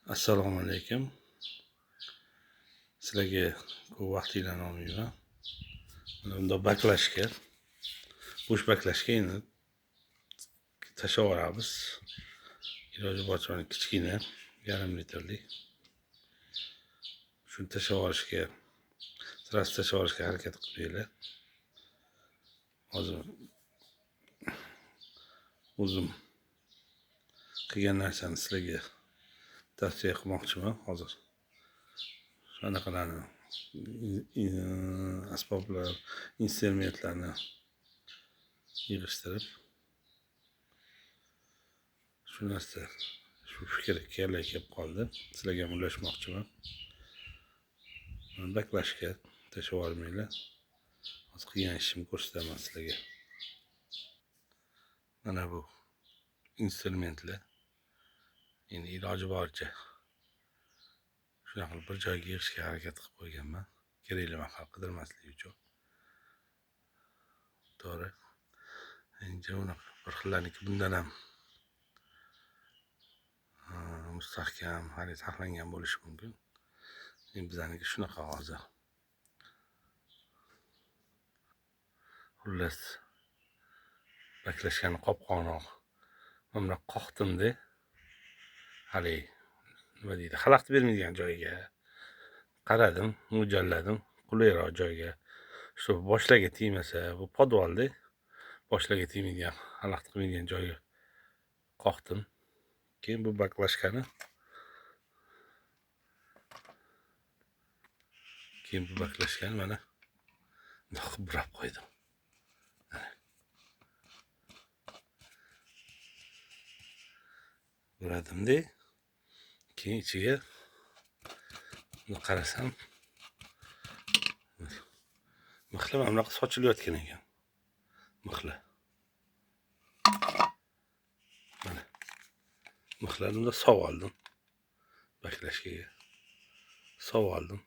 Assalomu alaykum. Sizlarga ko'p vaqtinglarni olmayman. Mana bunda baklashka, bo'sh baklashka endi tashlab yuboramiz. Iloji boricha kichkina, 1,5 litrlik. Shuni tashlab yuborishga, sirasi tashlab yuborishga harakat qilinglar. Hozir o'zim qilgan narsani sizlarga tavsiya qilmoqchiman. Hozir shunaqalarni asboblar, instrumentlarni yig'ishtirib, shu narsa, shu fikr kelib qoldi. Sizlarga ulashmoqchiman. Baklashka tashlab yubormanglar. Hozir qilgan ishimni ko'rsataman sizlarga. Mana bu instrumentlar. Endi iloji boricha shunaqa qilib bir joyga yig'ishga harakat qilib qo'yganman. Kerakli mahal qidirmaslik uchun. To'g'ri. Endi unaqa bir xillarniki bundan ham mustahkam, hali saqlangan bo'lishi mumkin. Endi bizaniki shunaqa hozir. Xullas, baklashkani qopqog'ini mana qoqdim-da. Hali nima deydi, xalaqit bermaydigan joyiga qaradim, mo'ljalladim, qulayroq joyga. Shu boshlarga tegmasa, bu podvalda boshlarga tegmaydigan, xalaqit qilmaydigan joyga qoqdim. Keyin bu baklashkani mana bundoq qilib burab qo'ydim. Buradimda, keyin ichiga qarasam, mixlar mana bunaqa sochilayotgan ekan. Mixlar. Mana mixlarni sov oldim. Baklashkaga sov oldim.